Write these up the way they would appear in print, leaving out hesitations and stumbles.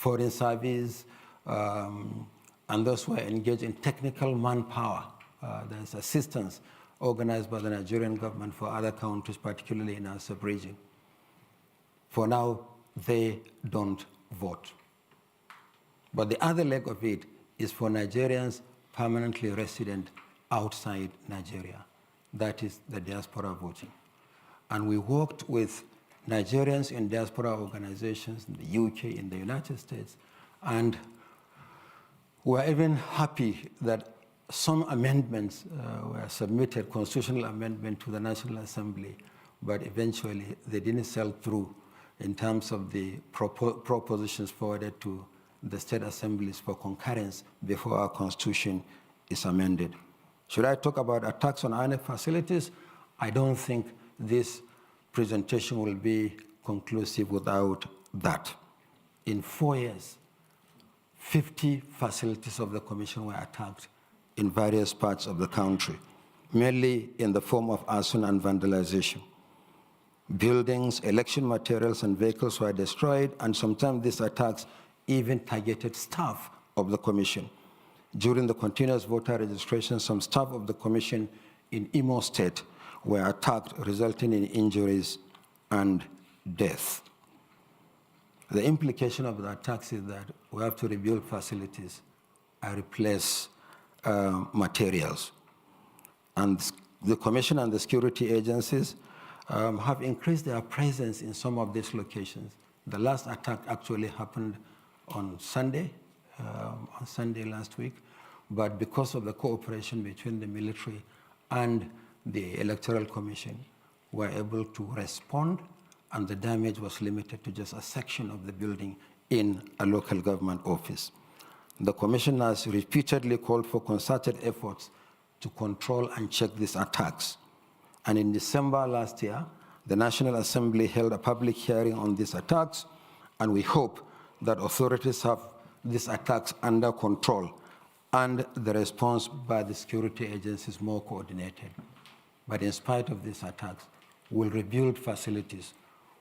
foreign service, and those who are engaged in technical manpower. There's assistance organized by the Nigerian government for other countries, particularly in our sub-region. For now, they don't vote. But the other leg of it is for Nigerians permanently resident outside Nigeria. That is the diaspora voting. And we worked with Nigerians in diaspora organizations in the UK, in the United States, and we're even happy that some amendments were submitted, constitutional amendment to the National Assembly, but eventually they didn't sell through in terms of the propositions forwarded to the state assemblies for concurrence before our constitution is amended. Should I talk about attacks on INEC facilities? I don't think this presentation will be conclusive without that. In 4 years, 50 facilities of the commission were attacked in various parts of the country, mainly in the form of arson and vandalization. Buildings, election materials, and vehicles were destroyed, and sometimes these attacks even targeted staff of the commission. During the continuous voter registration, some staff of the commission in Imo State were attacked, resulting in injuries and death. The implication of the attacks is that we have to rebuild facilities and replace materials. And the commission and the security agencies have increased their presence in some of these locations. The last attack actually happened on Sunday last week, but because of the cooperation between the military and the Electoral Commission, were able to respond, and the damage was limited to just a section of the building in a local government office. The Commission has repeatedly called for concerted efforts to control and check these attacks. And in December last year, the National Assembly held a public hearing on these attacks, and we hope that authorities have these attacks under control and the response by the security agencies more coordinated. But in spite of these attacks, we'll rebuild facilities,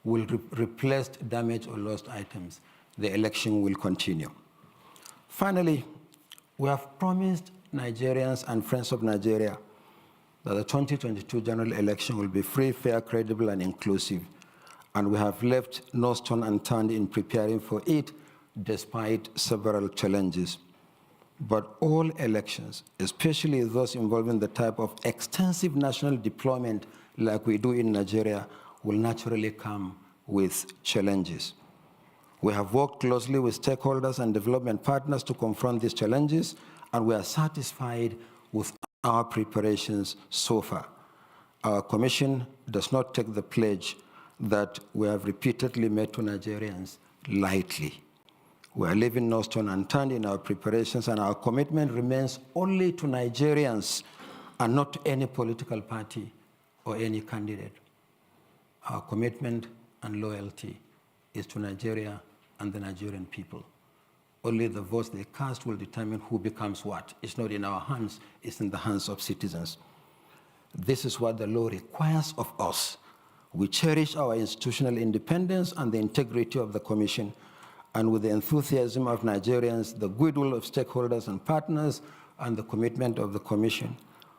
we'll replace damaged or lost items. The election will continue. Finally, we have promised Nigerians and friends of Nigeria that the 2022 general election will be free, fair, credible, and inclusive. And we have left no stone unturned in preparing for it, despite several challenges. But all elections, especially those involving the type of extensive national deployment like we do in Nigeria, will naturally come with challenges. We have worked closely with stakeholders and development partners to confront these challenges, and we are satisfied with our preparations so far. Our commission does not take the pledge that we have repeatedly made to Nigerians lightly. We are leaving no stone unturned in our preparations, and our commitment remains only to Nigerians and not to any political party or any candidate. Our commitment and loyalty is to Nigeria and the Nigerian people. Only the votes they cast will determine who becomes what. It's not in our hands, it's in the hands of citizens. This is what the law requires of us. We cherish our institutional independence and the integrity of the Commission, and with the enthusiasm of Nigerians, the goodwill of stakeholders and partners, and the commitment of the Commission,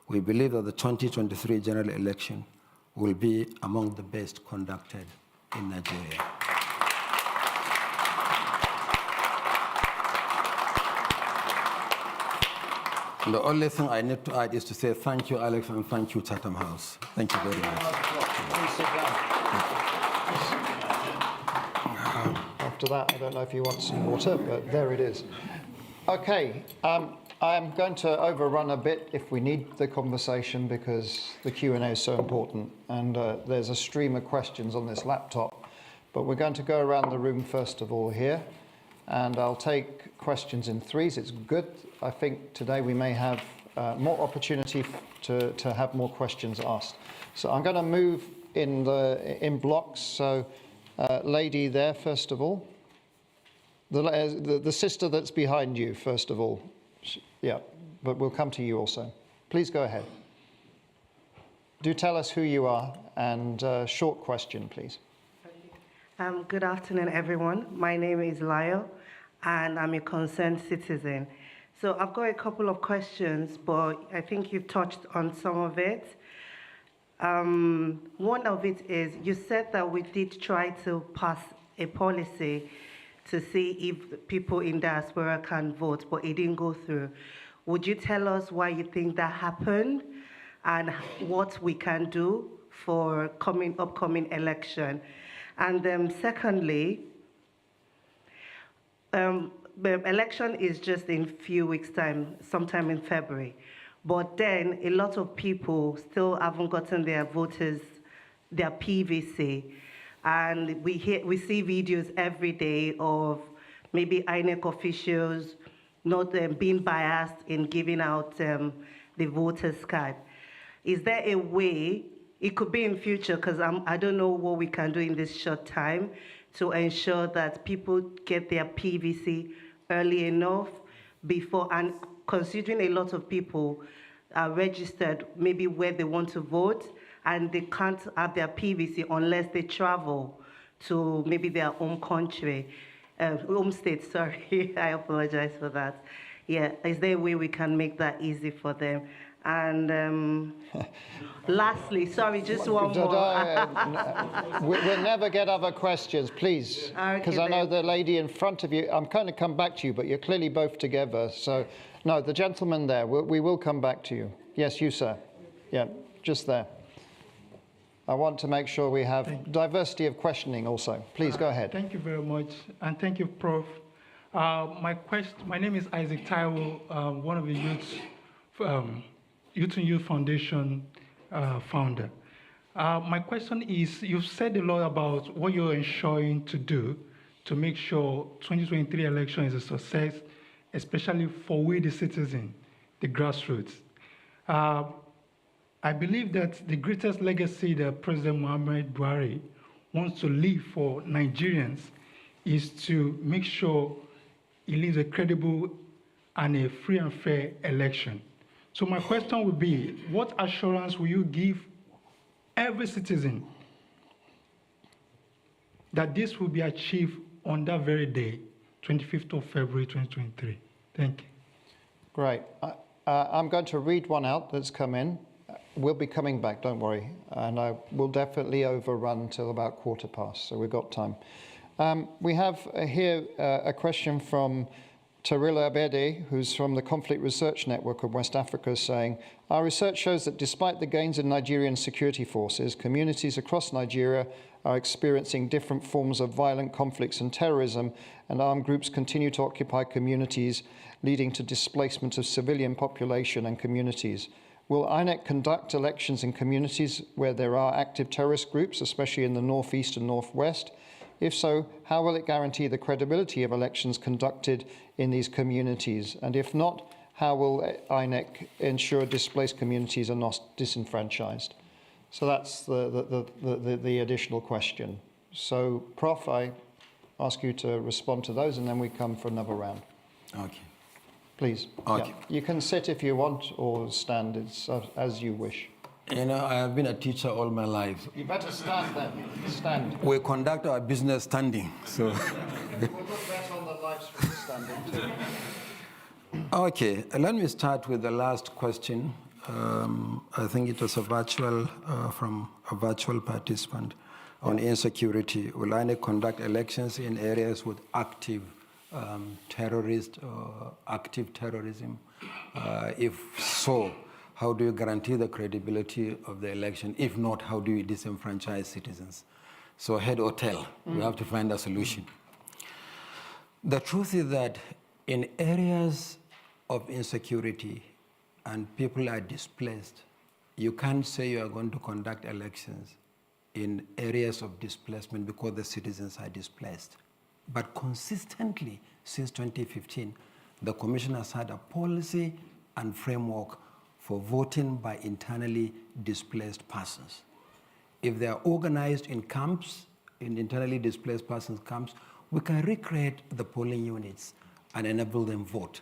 we believe that the 2023 general election will be among the best conducted in Nigeria. The only thing I need to add is to say thank you, Alex, and thank you, Chatham House. Thank you very much. After that, I don't know if you want some water, but there it is. Okay, I'm going to overrun a bit if we need the conversation because the Q&A is so important, and there's a stream of questions on this laptop. But we're going to go around the room first of all here, and I'll take questions in threes. It's good. I think today we may have more opportunity to have more questions asked. So I'm going to move in blocks. So lady there, first of all. The sister that's behind you, first of all. Yeah, but we'll come to you also. Please go ahead. Do tell us who you are and short question, please. Good afternoon, everyone. My name is Lyle. and I'm a concerned citizen. So I've got a couple of questions, but I think you've touched on some of it. One of it is, you said that we did try to pass a policy to see if people in diaspora can vote, but it didn't go through. Would you tell us why you think that happened and what we can do for upcoming election? And then secondly, the election is just in a few weeks' time, sometime in February. But then a lot of people still haven't gotten their their PVC. And we see videos every day of maybe INEC officials not being biased in giving out the voters' card. Is there a way, it could be in future, because I don't know what we can do in this short time to ensure that people get their PVC early enough before, and considering a lot of people are registered maybe where they want to vote, and they can't have their PVC unless they travel to maybe their home country, home state, sorry, I apologize for that. Yeah, is there a way we can make that easy for them? And lastly, sorry, just one more. We'll never get other questions, please. Because I know the lady in front of you, I'm going to come back to you, but you're clearly both together. So, no, the gentleman there, we will come back to you. Yes, you, sir. Yeah, just there. I want to make sure we have diversity of questioning also. Please go ahead. Thank you very much, and thank you, Prof. My name is Isaac Taiwo, one of the Youth and Youth Foundation founder. My question is, you've said a lot about what you're ensuring to do to make sure 2023 election is a success, especially for we the citizen, the grassroots. I believe that the greatest legacy that President Muhammad Buhari wants to leave for Nigerians is to make sure he leaves a credible and a free and fair election. So my question would be, what assurance will you give every citizen that this will be achieved on that very day, 25th of February, 2023? Thank you. Great. I'm going to read one out that's come in. We'll be coming back, don't worry. And I will definitely overrun till about past, so we've got time. We have here a question from Tarila Abede, who's from the Conflict Research Network of West Africa, saying, our research shows that despite the gains in Nigerian security forces, communities across Nigeria are experiencing different forms of violent conflicts and terrorism, and armed groups continue to occupy communities, leading to displacement of civilian population and communities. Will INEC conduct elections in communities where there are active terrorist groups, especially in the northeast and northwest? If so, how will it guarantee the credibility of elections conducted in these communities? And if not, how will INEC ensure displaced communities are not disenfranchised? So that's the additional question. So, Prof, I ask you to respond to those, and then we come for another round. Okay. Please. Okay. Yeah. You can sit if you want or stand. It's as you wish. You know, I have been a teacher all my life. You better stand then. Stand. We conduct our business standing, so. We'll put that on the live stream standing too. Okay, let me start with the last question. I think it was from a virtual participant on insecurity. Will INEC conduct elections in areas with active active terrorism? If so, how do you guarantee the credibility of the election? If not, how do you disenfranchise citizens? So head or tail, we have to find a solution. The truth is that in areas of insecurity and people are displaced, you can't say you are going to conduct elections in areas of displacement because the citizens are displaced. But consistently, since 2015, the Commission has had a policy and framework for voting by internally displaced persons. If they are organized in camps, in internally displaced persons camps, we can recreate the polling units and enable them vote.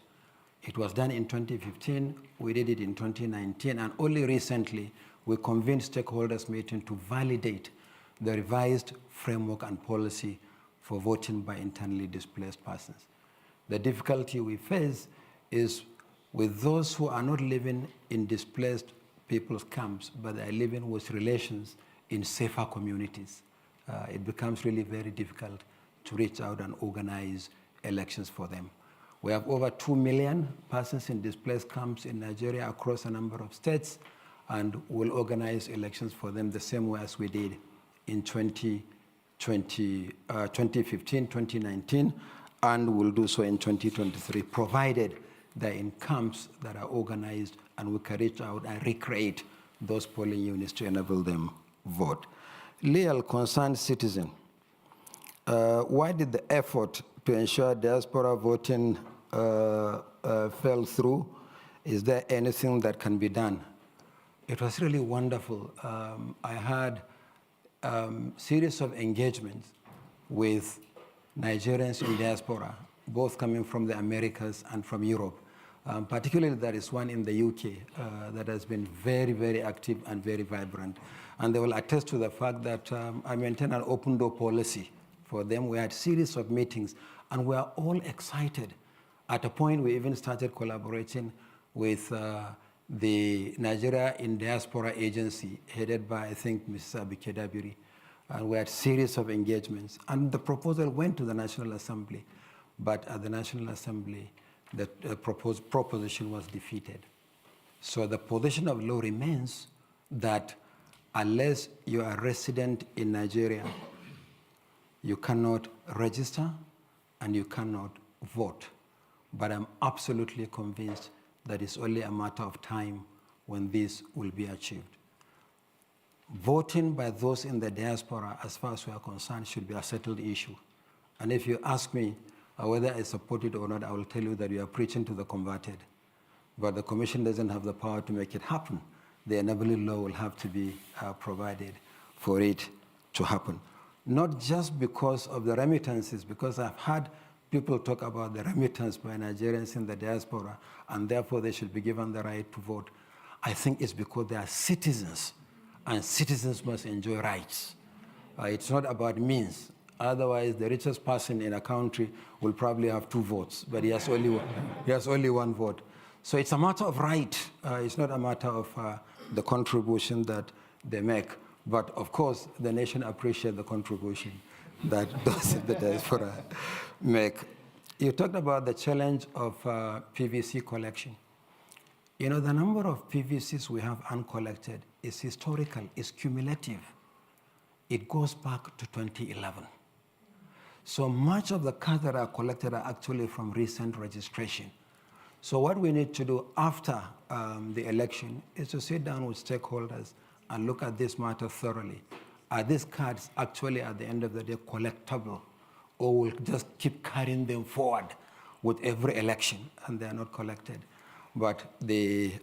It was done in 2015, we did it in 2019, and only recently we convened stakeholders meeting to validate the revised framework and policy for voting by internally displaced persons. The difficulty we face is with those who are not living in displaced people's camps, but are living with relations in safer communities. It becomes really very difficult to reach out and organize elections for them. We have over 2 million persons in displaced camps in Nigeria across a number of states, and we'll organize elections for them the same way as we did in 2015, 2019, and we'll do so in 2023, provided they're in camps that are organized and we can reach out and recreate those polling units to enable them vote. Leal, concerned citizen, why did the effort to ensure diaspora voting fell through? Is there anything that can be done? It was really wonderful. I had a series of engagements with Nigerians in diaspora, both coming from the Americas and from Europe. Particularly, there is one in the UK that has been very, very active and very vibrant. And they will attest to the fact that I maintain an open door policy for them. We had a series of meetings, and we are all excited. At a point, we even started collaborating with the Nigeria in Diaspora Agency, headed by, I think, Mrs. Abike Dabiri. And we had a series of engagements. And the proposal went to the National Assembly. But at the National Assembly, the proposed proposition was defeated. So the position of law remains that unless you are a resident in Nigeria, you cannot register and you cannot vote. But I'm absolutely convinced that it's only a matter of time when this will be achieved. Voting by those in the diaspora, as far as we are concerned, should be a settled issue. And if you ask me whether I support it or not, I will tell you that we are preaching to the converted. But the Commission doesn't have the power to make it happen. The enabling law will have to be provided for it to happen. Not just because of the remittances, because I've had people talk about the remittance by Nigerians in the diaspora, and therefore they should be given the right to vote. I think it's because they are citizens, and citizens must enjoy rights. It's not about means. Otherwise, the richest person in a country will probably have 2 votes, but he has only one vote. So it's a matter of right. It's not a matter of the contribution that they make. But of course, the nation appreciates the contribution that those in the diaspora make. You talked about the challenge of PVC collection. You know, the number of PVCs we have uncollected is historical, it's cumulative. It goes back to 2011. So much of the cards that are collected are actually from recent registration. So what we need to do after the election is to sit down with stakeholders and look at this matter thoroughly. Are these cards actually, at the end of the day, collectible? Or we'll just keep carrying them forward with every election and they are not collected? But the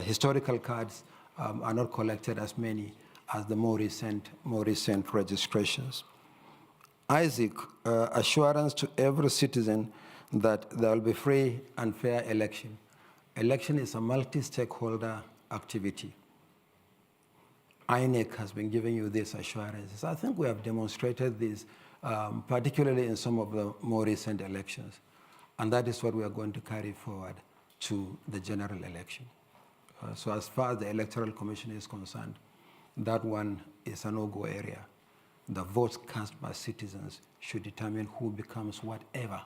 historical cards are not collected as many as the more recent registrations. Isaac, assurance to every citizen that there will be free and fair election. Election is a multi-stakeholder activity. INEC has been giving you these assurances. I think we have demonstrated this, particularly in some of the more recent elections. And that is what we are going to carry forward to the general election. So as far as the Electoral Commission is concerned, that one is a no-go area. The votes cast by citizens should determine who becomes whatever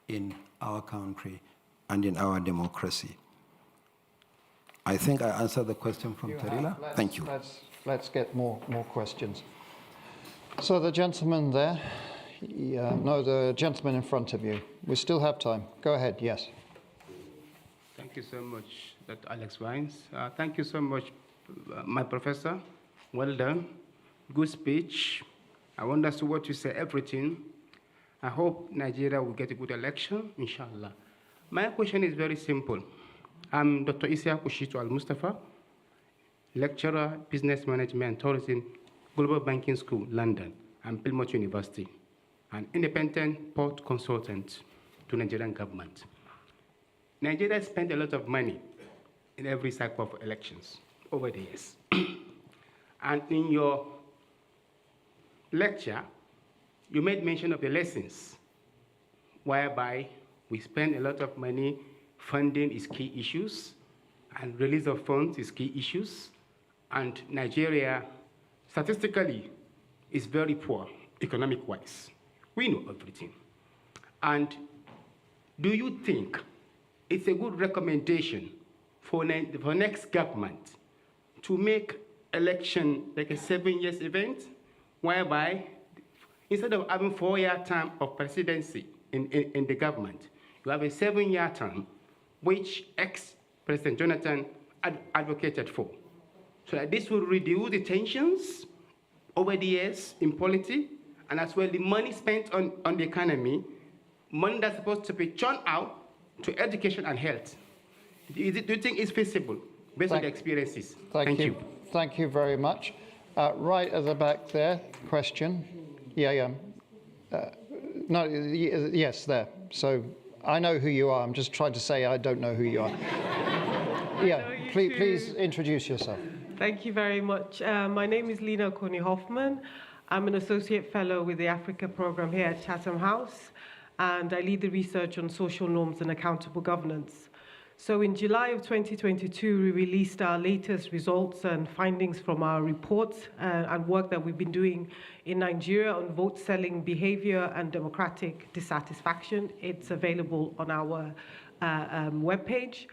in our country and in our democracy. I think I answered the question from Tarila. Thank you. Let's get more questions. So the gentleman there, no, the gentleman in front of you. We still have time. Go ahead, yes. Thank you so much, Dr. Alex Wines. Thank you so much, my professor. Well done. Good speech. I understood what you say, everything. I hope Nigeria will get a good election, inshallah. My question is very simple. I'm Dr. Isia Kushitu Al-Mustafa, lecturer, business management and tourism, Global Banking School, London, and Plymouth University, an independent port consultant to Nigerian government. Nigeria spent a lot of money in every cycle of elections over the years. And in your lecture, you made mention of the lessons whereby We spend a lot of money. Funding is key issues, and release of funds is key issues. And Nigeria, statistically, is very poor economic-wise. We know everything. And do you think it's a good recommendation for next government to make election like a 7-year event, whereby instead of having 4-year term of presidency in the government, you have a 7-year term, which ex-President Jonathan advocated for. So that this will reduce the tensions over the years in politics, and as well the money spent on the economy, money that's supposed to be churned out to education and health. Do you think it's feasible based on the experiences? Thank you. Thank you very much. Right at the back there, question. Yeah. No, yes, there. So I know who you are. I'm just trying to say I don't know who you are. Yeah, please introduce yourself. Thank you very much. My name is Lena Coney-Hoffman. I'm an associate fellow with the Africa program here at Chatham House, and I lead the research on social norms and accountable governance. So in July of 2022, we released our latest results and findings from our reports and work that we've been doing in Nigeria on vote selling behavior and democratic dissatisfaction. It's available on our webpage.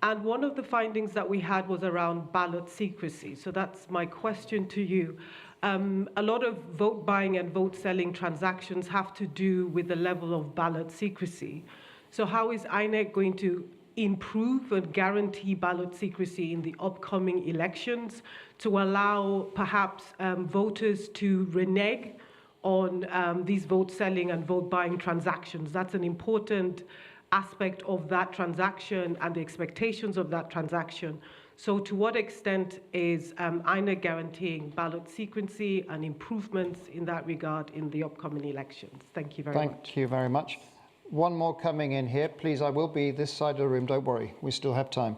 And one of the findings that we had was around ballot secrecy. So that's my question to you. A lot of vote buying and vote selling transactions have to do with the level of ballot secrecy. So how is INEC going to improve and guarantee ballot secrecy in the upcoming elections to allow perhaps voters to renege on these vote selling and vote buying transactions? That's an important aspect of that transaction and the expectations of that transaction. So to what extent is INEC guaranteeing ballot secrecy and improvements in that regard in the upcoming elections? Thank you very much. Thank you very much. One more coming in here. Please, I will be this side of the room. Don't worry. We still have time.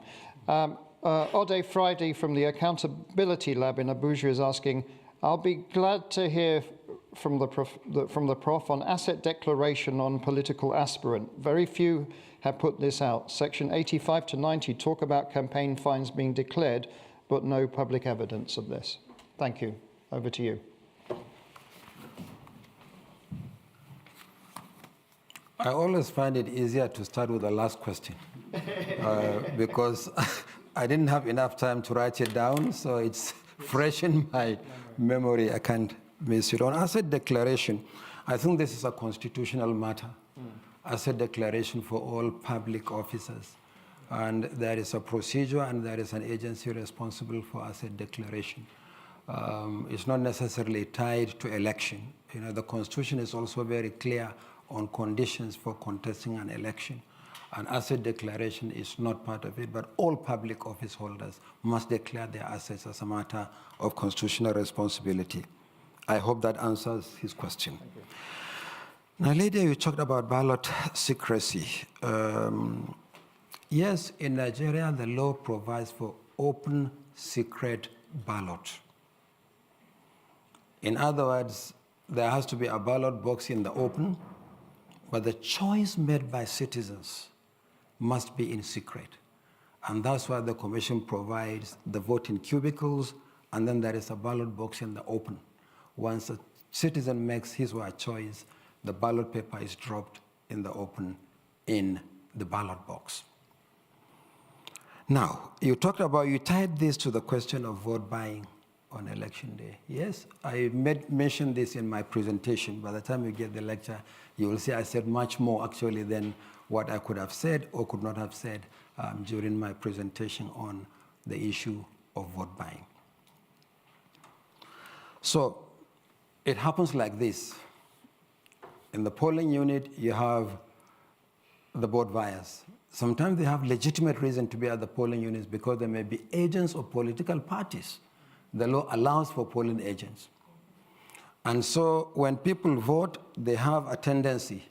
Ode Friday from the Accountability Lab in Abuja is asking, I'll be glad to hear from the prof on asset declaration on political aspirant. Very few have put this out. Section 85 to 90 talk about campaign fines being declared, but no public evidence of this. Thank you. Over to you. I always find it easier to start with the last question because I didn't have enough time to write it down, so it's fresh in my memory. I can't miss it. On asset declaration, I think this is a constitutional matter. Asset declaration for all public officers. And there is a procedure and there is an agency responsible for asset declaration. It's not necessarily tied to election. You know, the Constitution is also very clear on conditions for contesting an election. An asset declaration is not part of it, but all public office holders must declare their assets as a matter of constitutional responsibility. I hope that answers his question. Now, later you talked about ballot secrecy. Yes, in Nigeria, the law provides for open, secret ballot. In other words, there has to be a ballot box in the open, but the choice made by citizens must be in secret. And that's why the Commission provides the voting cubicles, and then there is a ballot box in the open. Once a citizen makes his or her choice, the ballot paper is dropped in the open in the ballot box. Now, you tied this to the question of vote buying on election day. Yes, I mentioned this in my presentation. By the time you get the lecture, you will see I said much more actually than what I could have said or could not have said during my presentation on the issue of vote buying. So it happens like this. In the polling unit, you have the vote buyers. Sometimes they have legitimate reason to be at the polling units because they may be agents of political parties. The law allows for polling agents. And so when people vote, they have a tendency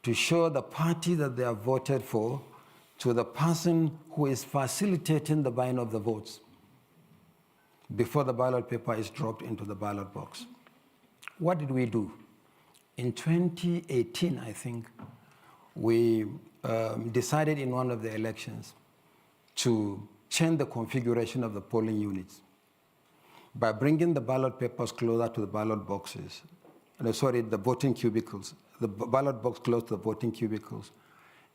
to show the party that they have voted for to the person who is facilitating the buying of the votes before the ballot paper is dropped into the ballot box. What did we do? In 2018, I think, we decided in one of the elections to change the configuration of the polling units by bringing the ballot papers closer to the ballot boxes. The voting cubicles, the ballot box close to the voting cubicles,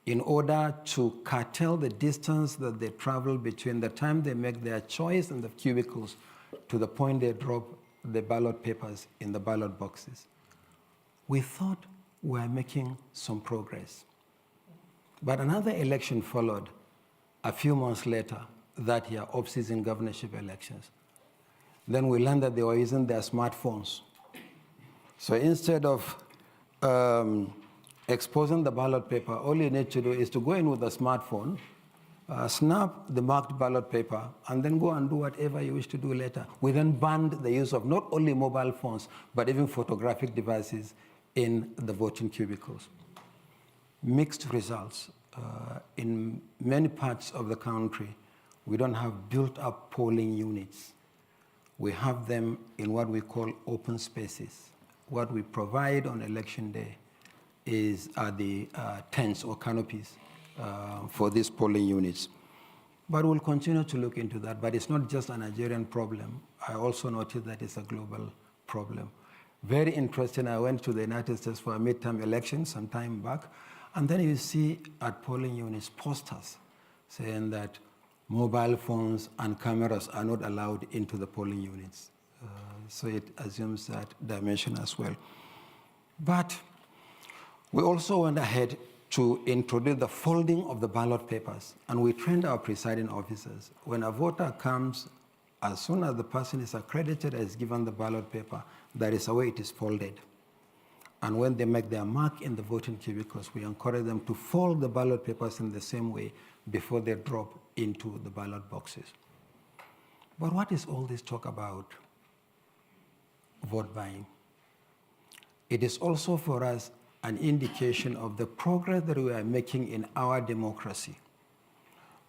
in order to curtail the distance that they travel between the time they make their choice in the cubicles to the point they drop the ballot papers in the ballot boxes. We thought we were making some progress. But another election followed a few months later that year, off-season governorship elections. Then we learned that they were using their smartphones. So instead of exposing the ballot paper, all you need to do is to go in with a smartphone, snap the marked ballot paper, and then go and do whatever you wish to do later. We then banned the use of not only mobile phones, but even photographic devices in the voting cubicles. Mixed results. In many parts of the country, we don't have built-up polling units. We have them in what we call open spaces. What we provide on election day are the tents or canopies for these polling units. But we'll continue to look into that. But it's not just a Nigerian problem. I also noticed that it's a global problem. Very interesting, I went to the United States for a midterm election some time back, and then you see at polling units posters saying that mobile phones and cameras are not allowed into the polling units. So it assumes that dimension as well. But we also went ahead to introduce the folding of the ballot papers, and we trained our presiding officers. When a voter comes, as soon as the person is accredited as given the ballot paper, that is the way it is folded. And when they make their mark in the voting cubicles, we encourage them to fold the ballot papers in the same way before they drop into the ballot boxes. But what is all this talk about vote buying? It is also for us an indication of the progress that we are making in our democracy,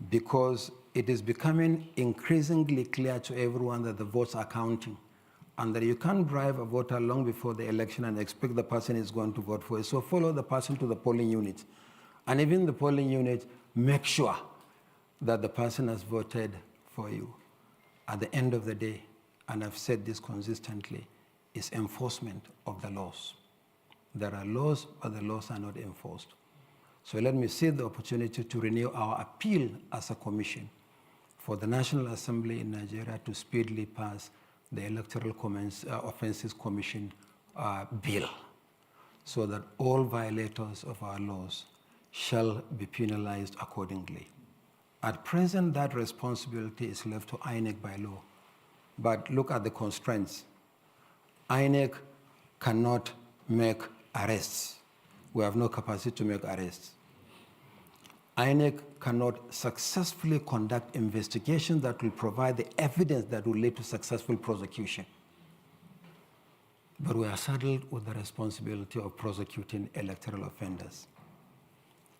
because it is becoming increasingly clear to everyone that the votes are counting, and that you can't drive a voter long before the election and expect the person is going to vote for you. So follow the person to the polling unit. And even the polling unit, make sure that the person has voted for you. At the end of the day, and I've said this consistently, is enforcement of the laws. There are laws, but the laws are not enforced. So let me seize the opportunity to renew our appeal as a commission for the National Assembly in Nigeria to speedily pass the Electoral Offenses Commission bill, so that all violators of our laws shall be penalized accordingly. At present, that responsibility is left to INEC by law. But look at the constraints. INEC cannot make arrests. We have no capacity to make arrests. INEC cannot successfully conduct investigations that will provide the evidence that will lead to successful prosecution. But we are saddled with the responsibility of prosecuting electoral offenders.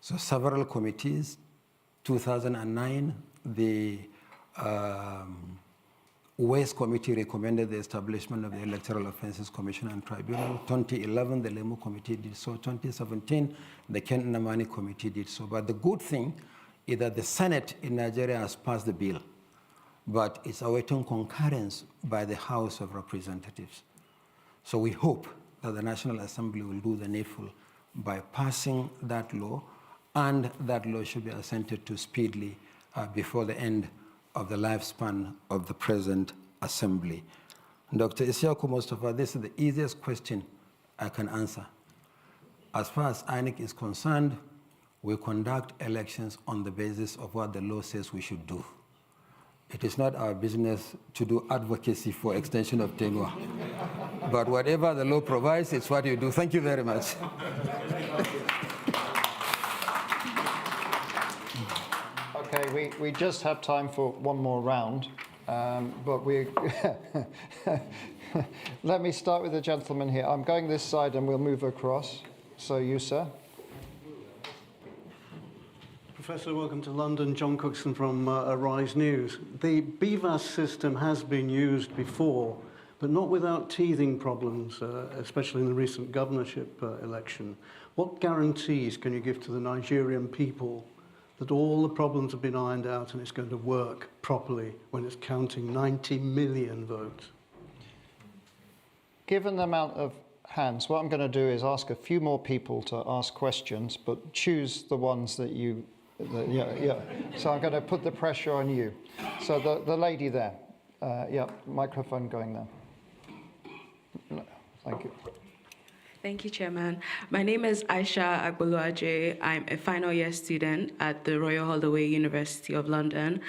So several committees, 2009, the Waste Committee recommended the establishment of the Electoral Offenses Commission and Tribunal. 2011, the Lemu Committee did so. 2017, the Ken Namani Committee did so. But the good thing is that the Senate in Nigeria has passed the bill, but it's awaiting concurrence by the House of Representatives. So we hope that the National Assembly will do the needful by passing that law, and that law should be assented to speedily before the end of the lifespan of the present assembly. Dr. Isiaku Mustafa, this is the easiest question I can answer. As far as INEC is concerned, we conduct elections on the basis of what the law says we should do. It is not our business to do advocacy for extension of tenure. But whatever the law provides, it's what you do. Thank you very much. Okay, we just have time for one more round, but we let me start with the gentleman here. I'm going this side and we'll move across. So you, sir. Professor, welcome to London. John Cookson from Arise News. The BVAS system has been used before, but not without teething problems, especially in the recent governorship election. What guarantees can you give to the Nigerian people that all the problems have been ironed out and it's going to work properly when it's counting 90 million votes? Given the amount of hands, what I'm going to do is ask a few more people to ask questions, but choose the ones that you... So I'm going to put the pressure on you. So the lady there. Microphone going there. No, thank you. Thank you, Chairman. My name is Aisha Agboluaje. I'm a final year student at the Royal Holloway University of London.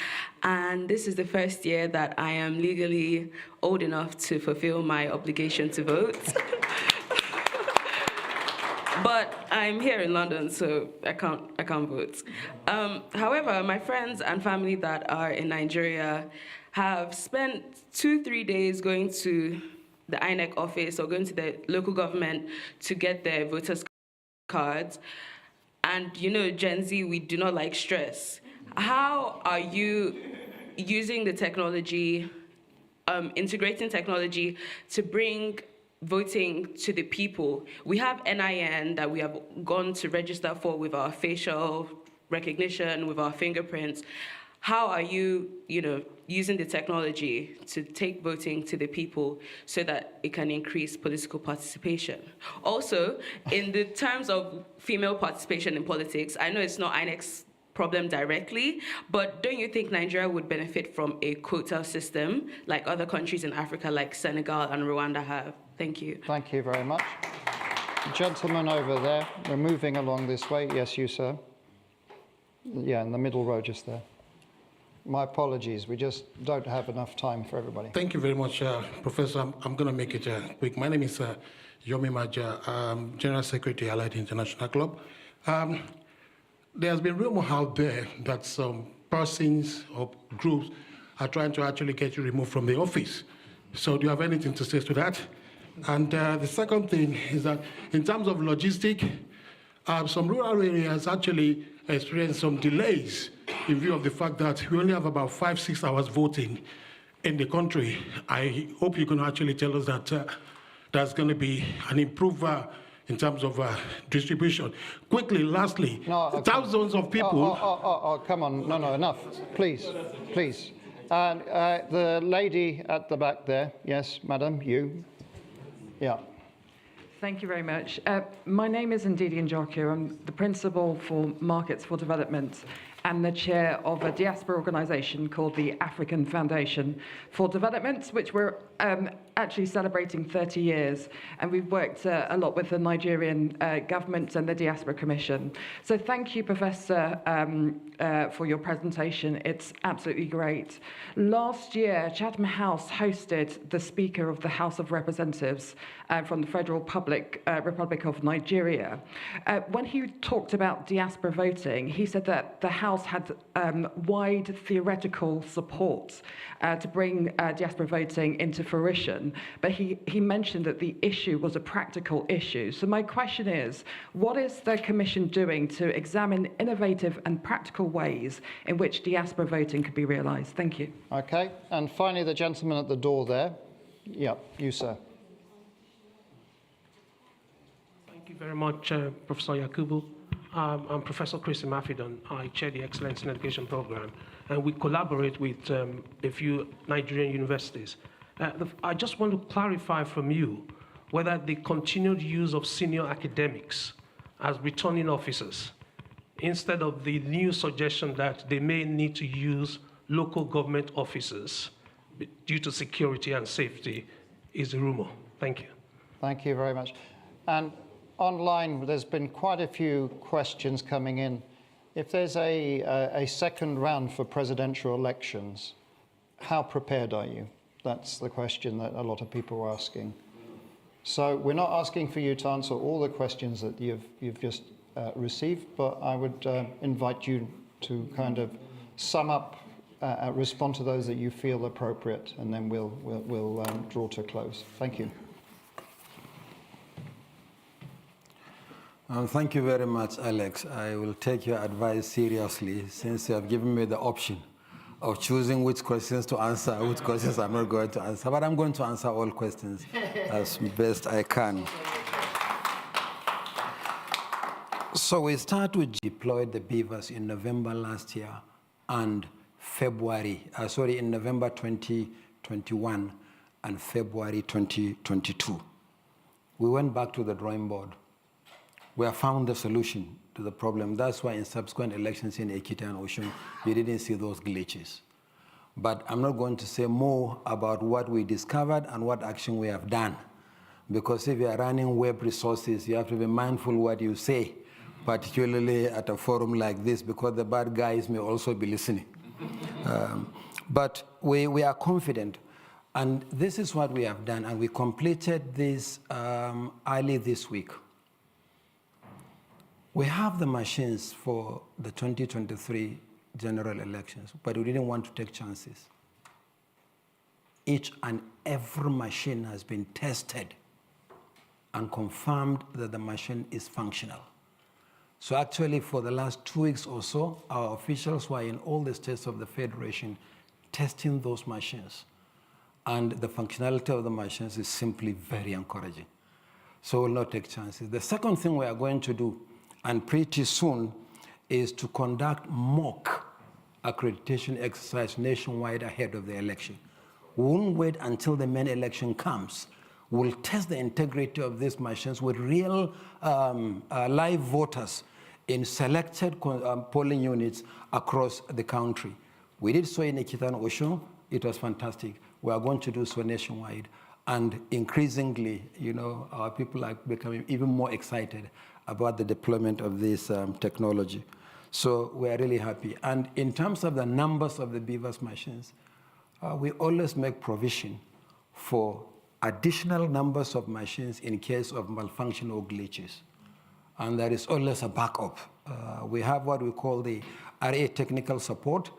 And this is the first year that I am legally old enough to fulfill my obligation to vote. But I'm here in London, so I can't vote. However, my friends and family that are in Nigeria have spent 2-3 days going to the INEC office or going to the local government to get their voters' cards. And you know, Gen Z, we do not like stress. How are you using the technology, integrating technology to bring voting to the people? We have NIN that we have gone to register for with our facial recognition, with our fingerprints. How are you, using the technology to take voting to the people so that it can increase political participation? Also, in the terms of female participation in politics, I know it's not INEC's problem directly, but don't you think Nigeria would benefit from a quota system like other countries in Africa, like Senegal and Rwanda have? Thank you. Thank you very much. Gentleman over there, we're moving along this way. Yes, you, sir. Yeah, in the middle row just there. My apologies, we just don't have enough time for everybody. Thank you very much, Professor. I'm going to make it quick. My name is Yomi Maja, General Secretary, Allied International Club. There has been rumor out there that some persons or groups are trying to actually get you removed from the office. So do you have anything to say to that? And the second thing is that in terms of logistics, some rural areas actually experience some delays in view of the fact that we only have about 5-6 hours voting in the country. I hope you can actually tell us that there's going to be an improvement in terms of distribution. Quickly, lastly, thousands of people... come on. No, enough. Please. And the lady at the back there. Yes, madam, you. Yeah. Thank you very much. My name is Ndidi Njoku. I'm the Principal for Markets for Development and the chair of a diaspora organisation called the African Foundation for Development, which we're actually celebrating 30 years. And we've worked a lot with the Nigerian government and the Diaspora Commission. So thank you, Professor, for your presentation. It's absolutely great. Last year, Chatham House hosted the Speaker of the House of Representatives from the Federal Republic of Nigeria. When he talked about diaspora voting, he said that the House had wide theoretical support to bring diaspora voting into fruition, but he mentioned that the issue was a practical issue. So my question is, what is the Commission doing to examine innovative and practical ways in which diaspora voting could be realised? Thank you. Okay, and finally the gentleman at the door there. Yeah, you, sir. Thank you very much, Professor Yakubu. I'm Professor Chris Imafidon. I chair the Excellence in Education Program, and we collaborate with a few Nigerian universities. I just want to clarify from you whether the continued use of senior academics as returning officers, instead of the new suggestion that they may need to use local government officers due to security and safety, is a rumor. Thank you. Thank you very much. And online, there's been quite a few questions coming in. If there's a second round for presidential elections, how prepared are you? That's the question that a lot of people are asking. So we're not asking for you to answer all the questions that you've just received, but I would invite you to kind of sum up, respond to those that you feel appropriate, and then we'll draw to a close. Thank you. Thank you very much, Alex. I will take your advice seriously since you have given me the option of choosing which questions to answer, which questions I'm not going to answer. But I'm going to answer all questions as best I can. So we started to deploy the beavers in November last year and in November 2021 and February 2022. We went back to the drawing board. We have found the solution to the problem. That's why in subsequent elections in Ekiti and Osun, you didn't see those glitches. But I'm not going to say more about what we discovered and what action we have done. Because if you are running web resources, you have to be mindful what you say, particularly at a forum like this, because the bad guys may also be listening. But we are confident, and this is what we have done, and we completed this early this week. We have the machines for the 2023 general elections, but we didn't want to take chances. Each and every machine has been tested and confirmed that the machine is functional. So actually, for the last 2 weeks or so, our officials were in all the states of the Federation testing those machines. And the functionality of the machines is simply very encouraging. So we'll not take chances. The second thing we are going to do, and pretty soon, is to conduct mock accreditation exercise nationwide ahead of the election. We won't wait until the main election comes. We'll test the integrity of these machines with real live voters in selected polling units across the country. We did so in Ekiti and Osun. It was fantastic. We are going to do so nationwide. And increasingly, our people are becoming even more excited about the deployment of this technology. So we are really happy. And in terms of the numbers of the beavers machines, we always make provision for additional numbers of machines in case of malfunction or glitches. And there is always a backup. We have what we call the RA technical support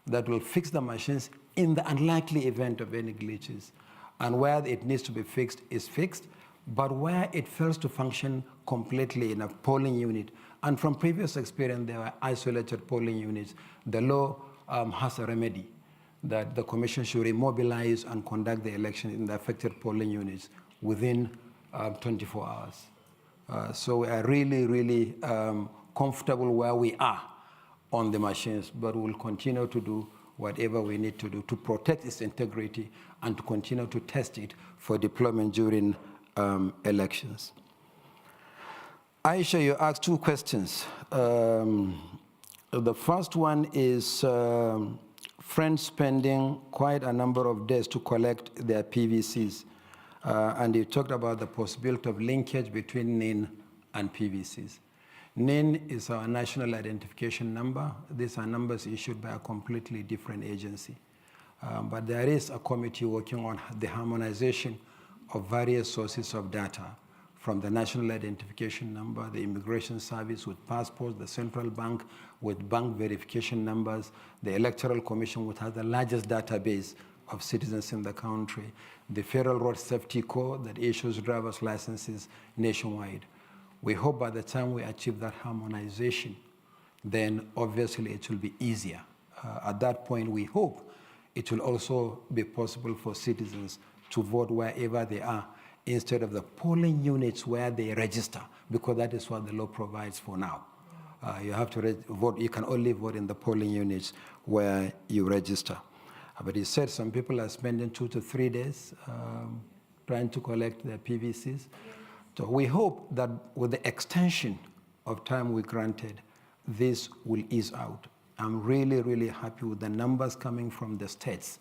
that will fix the machines in the unlikely event of any glitches. And where it needs to be fixed is fixed, but where it fails to function completely in a polling unit, and from previous experience, there were isolated polling units, the law has a remedy that the commission should immobilize and conduct the election in the affected polling units within 24 hours. So we are really, really comfortable where we are on the machines, but we'll continue to do whatever we need to do to protect its integrity and to continue to test it for deployment during elections. Aisha, you asked 2 questions. The first one is friends spending quite a number of days to collect their PVCs. And you talked about the possibility of linkage between NIN and PVCs. NIN is our national identification number. These are numbers issued by a completely different agency. But there is a committee working on the harmonization of various sources of data, from the national identification number, the immigration service with passports, the central bank with bank verification numbers, the Electoral Commission, which has the largest database of citizens in the country, the Federal Road Safety Corps that issues driver's licenses nationwide. We hope by the time we achieve that harmonization, then obviously it will be easier. At that point, we hope it will also be possible for citizens to vote wherever they are, instead of the polling units where they register, because that is what the law provides for now. You have to vote, you can only vote in the polling units where you register. But he said some people are spending 2 to 3 days trying to collect their PVCs. So we hope that with the extension of time we granted, this will ease out. I'm really, really happy with the numbers coming from the states.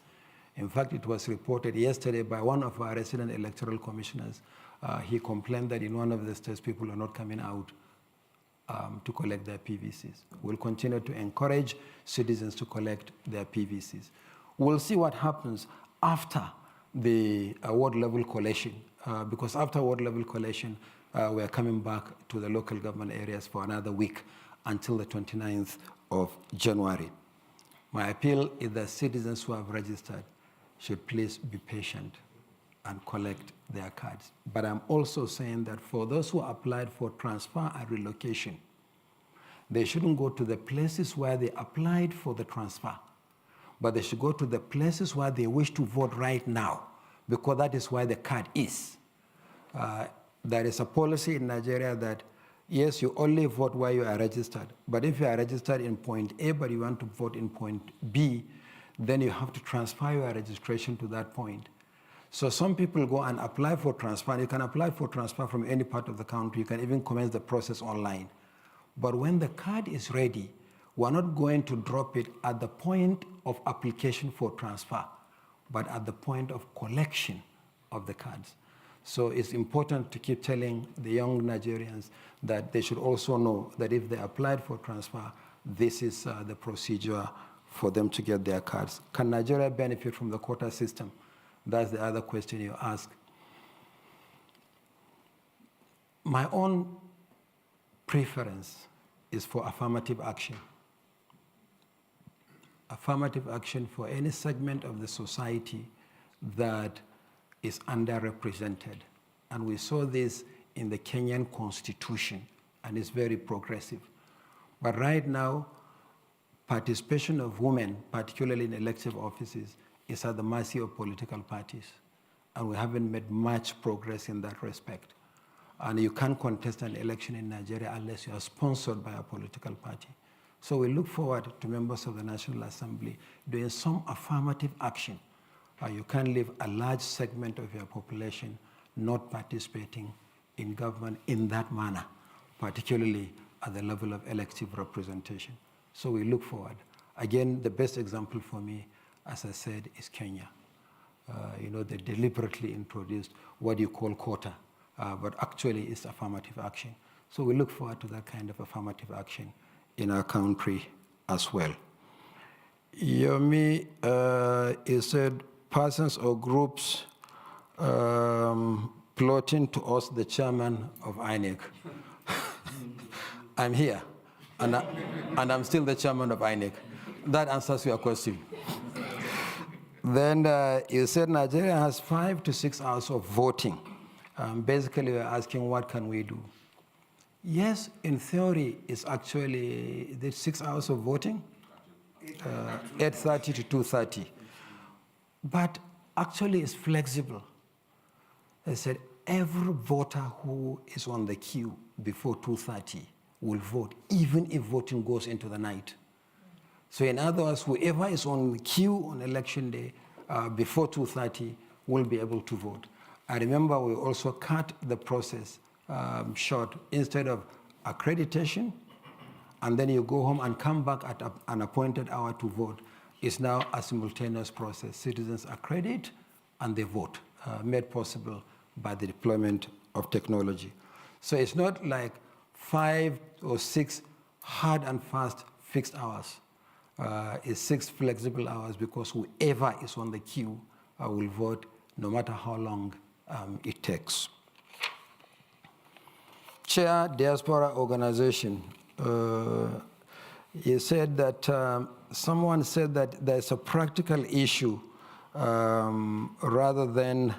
In fact, it was reported yesterday by one of our resident electoral commissioners. He complained that in one of the states, people are not coming out to collect their PVCs. We'll continue to encourage citizens to collect their PVCs. We'll see what happens after the ward level collation, because after ward level collation, we are coming back to the local government areas for another week until the 29th of January. My appeal is that citizens who have registered should please be patient and collect their cards. But I'm also saying that for those who applied for transfer and relocation, they shouldn't go to the places where they applied for the transfer, but they should go to the places where they wish to vote right now, because that is where the card is. There is a policy in Nigeria that Yes, you only vote where you are registered. But if you are registered in point A, but you want to vote in point B, then you have to transfer your registration to that point. So some people go and apply for transfer. You can apply for transfer from any part of the country. You can even commence the process online. But when the card is ready, we're not going to drop it at the point of application for transfer, but at the point of collection of the cards. So it's important to keep telling the young Nigerians that they should also know that if they applied for transfer, this is the procedure for them to get their cards. Can Nigeria benefit from the quota system? That's the other question you ask. My own preference is for affirmative action. Affirmative action for any segment of the society that is underrepresented. And we saw this in the Kenyan constitution, and it's very progressive. But right now, participation of women, particularly in elective offices, is at the mercy of political parties. And we haven't made much progress in that respect. And you can't contest an election in Nigeria unless you are sponsored by a political party. So we look forward to members of the National Assembly doing some affirmative action. You can't leave a large segment of your population not participating in government in that manner, particularly at the level of elective representation. So we look forward. Again, the best example for me, as I said, is Kenya. They deliberately introduced what you call quota, but actually it's affirmative action. So we look forward to that kind of affirmative action in our country as well. Yomi, he said, persons or groups plotting to oust the chairman of INEC. I'm here, and I'm still the chairman of INEC. That answers your question. Then you said Nigeria has 5 to 6 hours of voting. Basically, we're asking, what can we do? Yes, in theory, it's actually the 6 hours of voting, 8:30 to 2:30. But actually, it's flexible. They said every voter who is on the queue before 2:30 will vote, even if voting goes into the night. So in other words, whoever is on the queue on election day before 2:30 will be able to vote. I remember we also cut the process short. Instead of accreditation, and then you go home and come back at an appointed hour to vote, it's now a simultaneous process. Citizens accredit and they vote, made possible by the deployment of technology. So it's not like 5 or 6 hard and fast fixed hours. It's 6 flexible hours because whoever is on the queue will vote no matter how long it takes. Chair, Diaspora Organization, he said that someone said that there's a practical issue rather than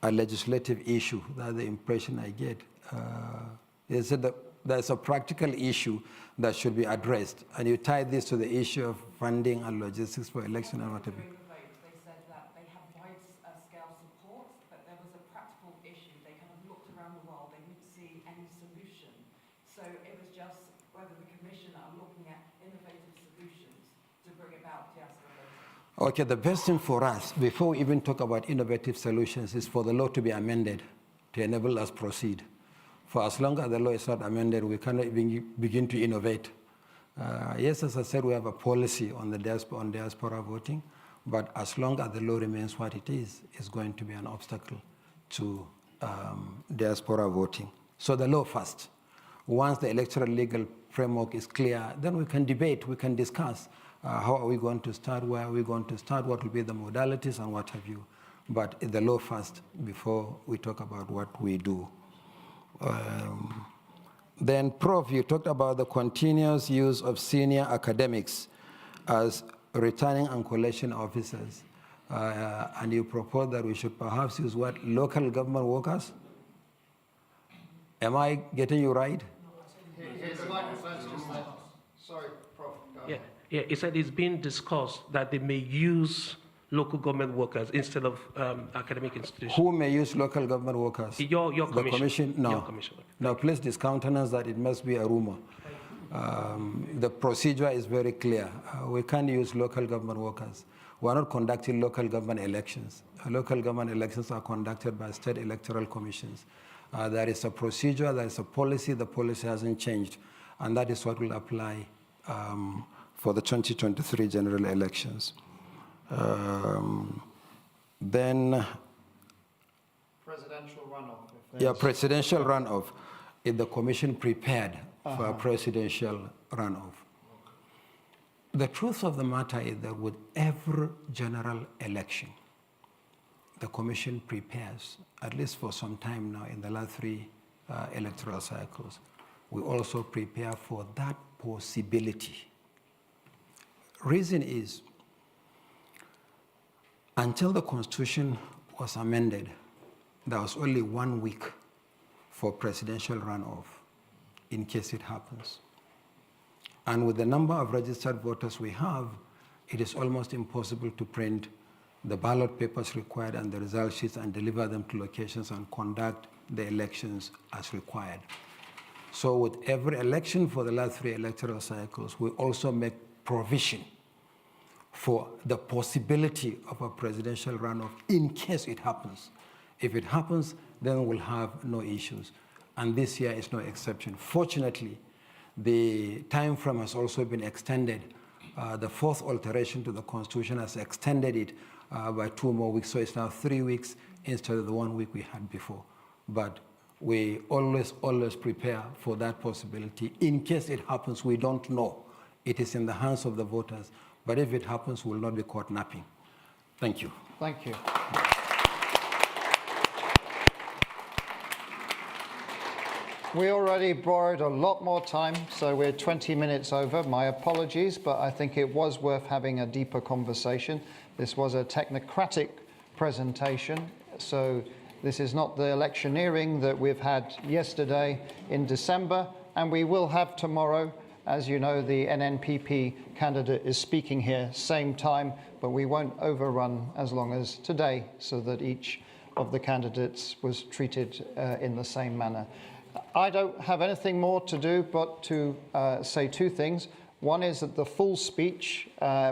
a legislative issue. That's the impression I get. He said that there's a practical issue that should be addressed, and you tie this to the issue of funding and logistics for election and whatever. They said that they have wide-scale support, but there was a practical issue. They kind of looked around the world, they didn't see any solution. So it was just whether the Commission are looking at innovative solutions to bring about diaspora voting. Okay, the best thing for us, before we even talk about innovative solutions, is for the law to be amended to enable us proceed. For as long as the law is not amended, we cannot even begin to innovate. Yes, as I said, we have a policy on the diaspora voting, but as long as the law remains what it is, it's going to be an obstacle to diaspora voting. So the law first. Once the electoral legal framework is clear, then we can debate, we can discuss how are we going to start, where are we going to start, what will be the modalities and what have you. But the law first before we talk about what we do. Then, Prof, you talked about the continuous use of senior academics as returning and collection officers, and you proposed that we should perhaps use what, local government workers? Am I getting you right? Sorry, Prof. Yeah, it said it's being discussed that they may use local government workers instead of academic institutions? Who may use local government workers? Your The commission. commission? No. Your commission. Now, please discountenance that it must be a rumor. The procedure is very clear. We can't use local government workers. We are not conducting local government elections. Local government elections are conducted by state electoral commissions. There is a procedure, there is a policy, the policy hasn't changed, and that is what will apply for the 2023 general elections. Then Presidential runoff. yeah, presidential runoff. Is the commission prepared for a presidential runoff? The truth of the matter is that with every general election, the commission prepares, at least for some time now in the last 3 electoral cycles. We also prepare for that possibility. Reason is, until the Constitution was amended, there was only 1 week for presidential runoff in case it happens. And with the number of registered voters we have, it is almost impossible to print the ballot papers required and the result sheets and deliver them to locations and conduct the elections as required. So with every election for the last 3 electoral cycles, we also make provision for the possibility of a presidential runoff in case it happens. If it happens, then we'll have no issues. And this year is no exception. Fortunately, the time frame has also been extended. The 4th alteration to the Constitution has extended it by 2 more weeks. So it's now 3 weeks instead of the 1 week we had before. But we always prepare for that possibility. In case it happens, we don't know. It is in the hands of the voters. But if it happens, we will not be caught napping. Thank you. Thank you. We already borrowed a lot more time, so we're 20 minutes over. My apologies, but I think it was worth having a deeper conversation. This was a technocratic presentation, so this is not the electioneering that we've had yesterday in December, and we will have tomorrow. As you know, the NNPP candidate is speaking here, same time, but we won't overrun as long as today, so that each of the candidates was treated in the same manner. I don't have anything more to do but to say 2 things. One is that the full speech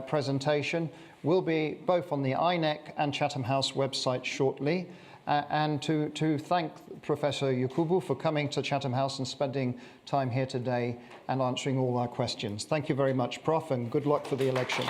presentation will be both on the INEC and Chatham House website shortly. And to thank Professor Yakubu for coming to Chatham House and spending time here today and answering all our questions. Thank you very much, Prof, and good luck for the election.